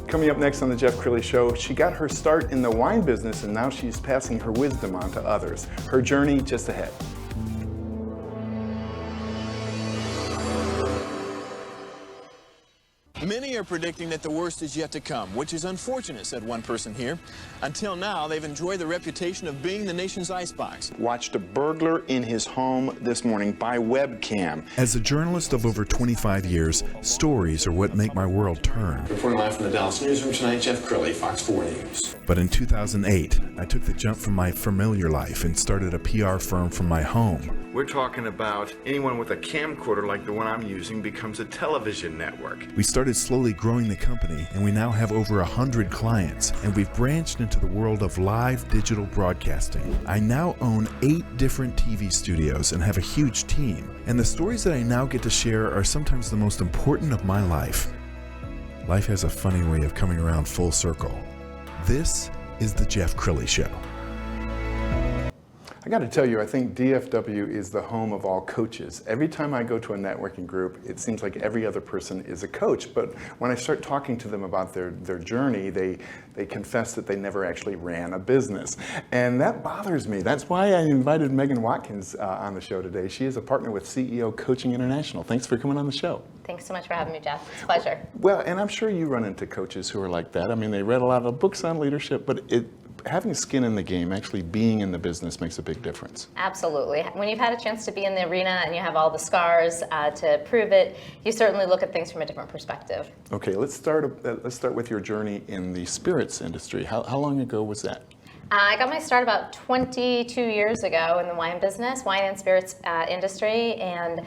Coming up next on the Jeff Crilley Show, she got her start in the wine business and now she's passing her wisdom on to others. Her journey just ahead. Many are predicting that the worst is yet to come, which is unfortunate, said one person here. Until now, they've enjoyed the reputation of being the nation's icebox. Watched a burglar in his home this morning by webcam. As a journalist of over 25 years, stories are what make my world turn. Reporting live from the Dallas newsroom tonight, Jeff Crilley, Fox 4 News. But in 2008, I took the jump from my familiar life and started a PR firm from my home. We're talking about anyone with a camcorder like the one I'm using becomes a television network. We started slowly growing the company, and we now have over 100 clients, and we've branched into the world of live digital broadcasting. I now own 8 different TV studios and have a huge team, and the stories that I now get to share are sometimes the most important of my life. Life has a funny way of coming around full circle. This is the Jeff Crilley Show. I got to tell you, I think DFW is the home of all coaches. Every time I go to a networking group, it seems like every other person is a coach. But when I start talking to them about their journey, they confess that they never actually ran a business. And that bothers me. That's why I invited Meghan Watkins on the show today. She is a partner with CEO Coaching International. Thanks for coming on the show. Thanks so much for having me, Jeff. It's a pleasure. Well, and I'm sure you run into coaches who are like that. I mean, they read a lot of books on leadership, but having skin in the game, actually being in the business, makes a big difference. Absolutely. When you've had a chance to be in the arena and you have all the scars to prove it, you certainly look at things from a different perspective. Okay, let's start with your journey in the spirits industry. How long ago was that? I got my start about 22 years ago in the wine business, wine and spirits industry, and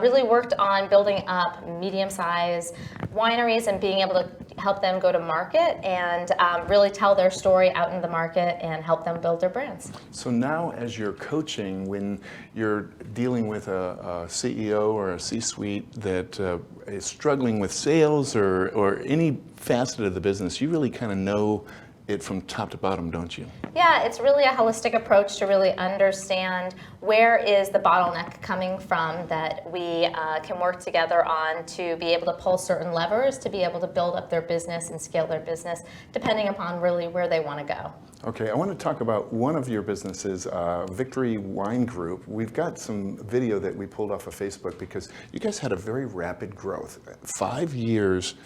really worked on building up medium-sized wineries and being able to help them go to market and really tell their story out in the market and help them build their brands. So now as you're coaching, when you're dealing with a CEO or a C-suite that is struggling with sales or any facet of the business, you really kind of know it from top to bottom, don't you? Yeah, it's really a holistic approach to really understand where is the bottleneck coming from that we can work together on to be able to pull certain levers to be able to build up their business and scale their business depending upon really where they want to go. Okay, I want to talk about one of your businesses, Victory Wine Group. We've got some video that we pulled off of Facebook because you guys had a very rapid growth. 5 years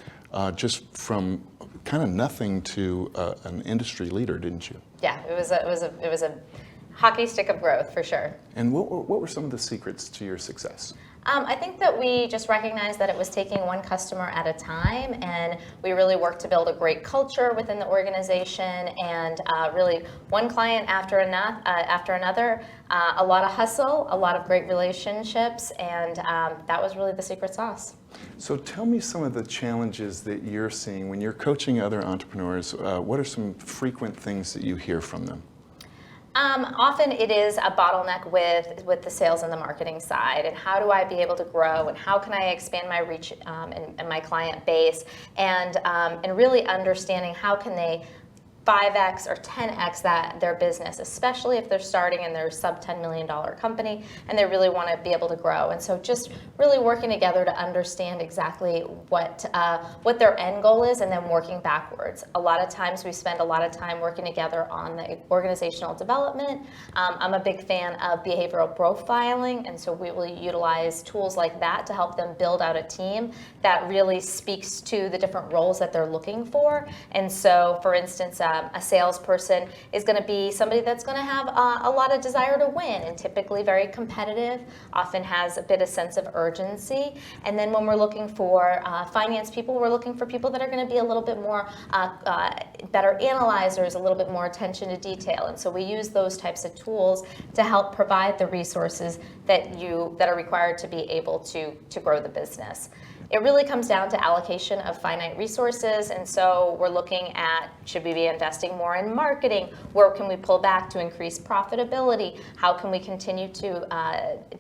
just from kind of nothing to an industry leader, didn't you? Yeah, it was a hockey stick of growth for sure. And what were some of the secrets to your success? I think that we just recognized that it was taking one customer at a time, and we really worked to build a great culture within the organization, and really one client after another, a lot of hustle, a lot of great relationships, and that was really the secret sauce. So tell me some of the challenges that you're seeing when you're coaching other entrepreneurs. What are some frequent things that you hear from them? Often it is a bottleneck with the sales and the marketing side, and how do I be able to grow, and how can I expand my reach and my client base, and really understanding how can they 5x or 10x their business, especially if they're starting and they're a sub $10 million company and they really want to be able to grow. And so just really working together to understand exactly what their end goal is and then working backwards. A lot of times we spend a lot of time working together on the organizational development. I'm a big fan of behavioral profiling, and so we will utilize tools like that to help them build out a team that really speaks to the different roles that they're looking for. And so, for instance, a salesperson is going to be somebody that's going to have a lot of desire to win and typically very competitive, often has a bit of sense of urgency. And then when we're looking for finance people, we're looking for people that are going to be a little bit more better analyzers, a little bit more attention to detail. And so we use those types of tools to help provide the resources that are required to be able to grow the business. It really comes down to allocation of finite resources, and so we're looking at, should we be investing more in marketing? Where can we pull back to increase profitability? How can we continue to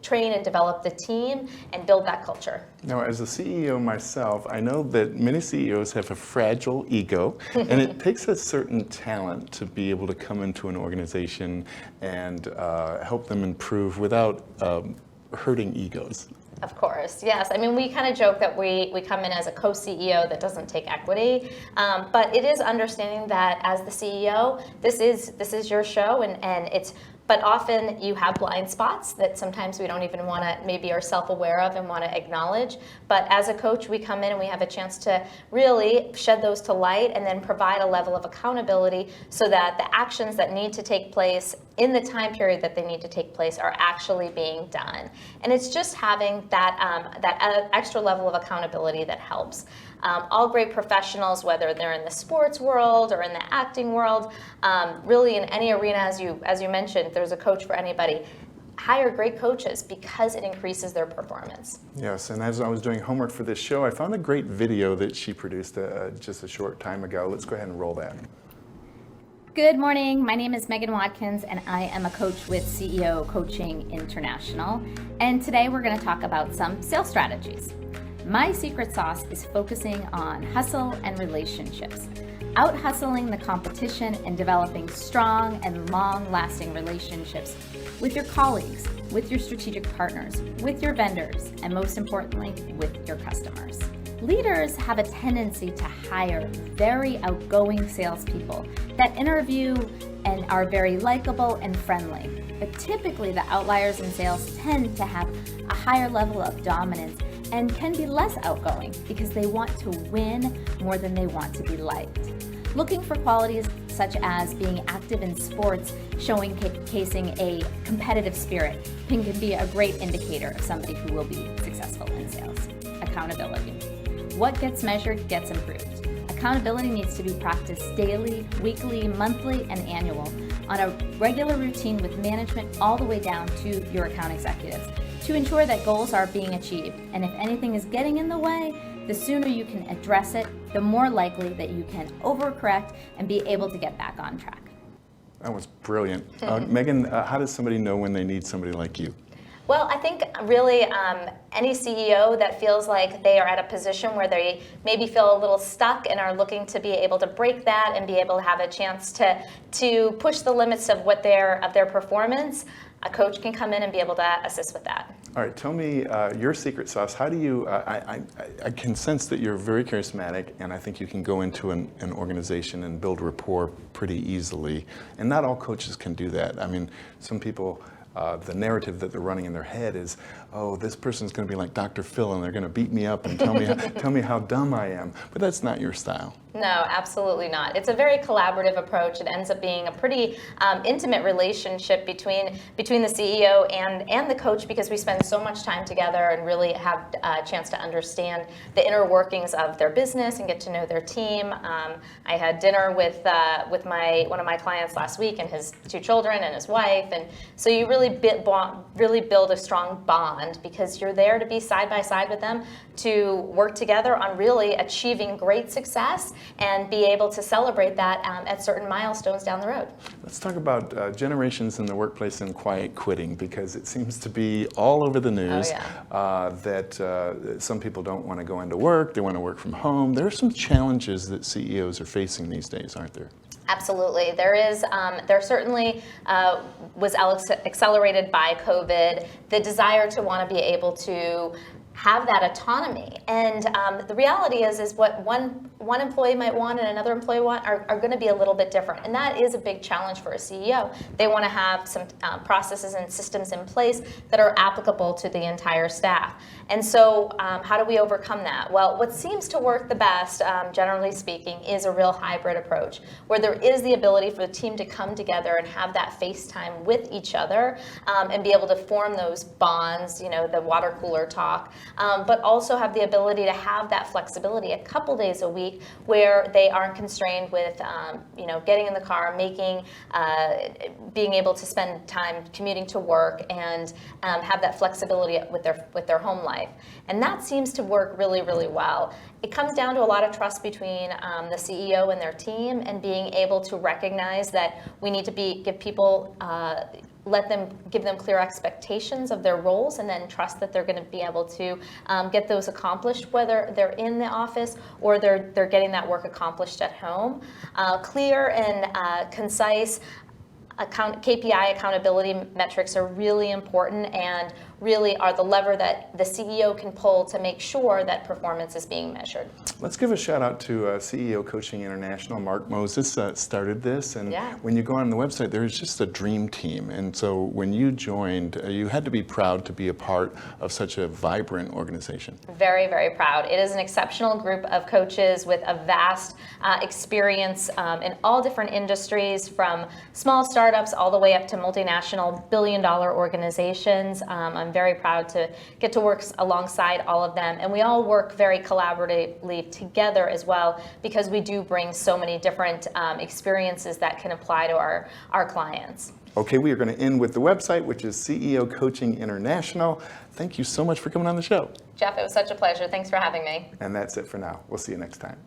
train and develop the team and build that culture? Now, as a CEO myself, I know that many CEOs have a fragile ego, and it takes a certain talent to be able to come into an organization and help them improve without hurting egos. Of course, yes. I mean, we kind of joke that we come in as a co-CEO that doesn't take equity, but it is understanding that as the CEO, this is your show, and it's. But often you have blind spots that sometimes we don't even want to, maybe are self-aware of and want to acknowledge. But as a coach, we come in and we have a chance to really shed those to light and then provide a level of accountability so that the actions that need to take place in the time period that they need to take place are actually being done. And it's just having that extra level of accountability that helps. All great professionals, whether they're in the sports world or in the acting world, really in any arena, as you mentioned, there's a coach for anybody. Hire great coaches because it increases their performance. Yes, and as I was doing homework for this show, I found a great video that she produced just a short time ago. Let's go ahead and roll that. Good morning. My name is Meghan Watkins, and I am a coach with CEO Coaching International. And today we're going to talk about some sales strategies. My secret sauce is focusing on hustle and relationships, out-hustling the competition and developing strong and long-lasting relationships with your colleagues, with your strategic partners, with your vendors, and most importantly, with your customers. Leaders have a tendency to hire very outgoing salespeople that interview and are very likable and friendly. But typically, the outliers in sales tend to have a higher level of dominance and can be less outgoing because they want to win more than they want to be liked. Looking for qualities such as being active in sports, showcasing a competitive spirit, can be a great indicator of somebody who will be successful in sales. Accountability. What gets measured gets improved. Accountability needs to be practiced daily, weekly, monthly, and annual on a regular routine with management all the way down to your account executives to ensure that goals are being achieved. And if anything is getting in the way, the sooner you can address it, the more likely that you can overcorrect and be able to get back on track. That was brilliant. Megan, how does somebody know when they need somebody like you? Well, I think really any CEO that feels like they are at a position where they maybe feel a little stuck and are looking to be able to break that and be able to have a chance to push the limits of their performance, a coach can come in and be able to assist with that. All right, tell me your secret sauce. How do you, I can sense that you're very charismatic, and I think you can go into an organization and build rapport pretty easily. And not all coaches can do that. I mean, some people, the narrative that they're running in their head is, oh, this person's going to be like Dr. Phil, and they're going to beat me up and tell me how dumb I am. But that's not your style. No, absolutely not. It's a very collaborative approach. It ends up being a pretty intimate relationship between the CEO and the coach, because we spend so much time together and really have a chance to understand the inner workings of their business and get to know their team. I had dinner with one of my clients last week and his 2 children and his wife, and so you really build a strong bond because you're there to be side by side with them to work together on really achieving great success and be able to celebrate that at certain milestones down the road. Let's talk about generations in the workplace and quiet quitting, because it seems to be all over the news. Oh, yeah. That some people don't want to go into work, they want to work from home. There are some challenges that CEOs are facing these days, aren't there? Absolutely. There certainly was accelerated by COVID, the desire to want to be able to have that autonomy. And the reality is what one employee might want and another employee want are going to be a little bit different. And that is a big challenge for a CEO. They want to have some processes and systems in place that are applicable to the entire staff. And so how do we overcome that? Well, what seems to work the best, generally speaking, is a real hybrid approach, where there is the ability for the team to come together and have that FaceTime with each other and be able to form those bonds, the water cooler talk, but also have the ability to have that flexibility a couple days a week where they aren't constrained with, getting in the car, being able to spend time commuting to work and have that flexibility with their home life. And that seems to work really, really well. It comes down to a lot of trust between the CEO and their team, and being able to recognize that we need to give people give them clear expectations of their roles, and then trust that they're going to be able to get those accomplished, whether they're in the office or they're getting that work accomplished at home. Clear and concise KPI accountability metrics are really important, and really are the lever that the CEO can pull to make sure that performance is being measured. Let's give a shout out to CEO Coaching International. Mark Moses started this, and when you go on the website, there is just a dream team. And so when you joined, you had to be proud to be a part of such a vibrant organization. Very, very proud. It is an exceptional group of coaches with a vast experience in all different industries, from small startups all the way up to multinational billion-dollar organizations. I'm very proud to get to work alongside all of them, and we all work very collaboratively together as well, because we do bring so many different experiences that can apply to our clients. Okay, we are going to end with the website, which is CEO Coaching International. Thank you so much for coming on the show. Jeff, it was such a pleasure. Thanks for having me. And that's it for now. We'll see you next time.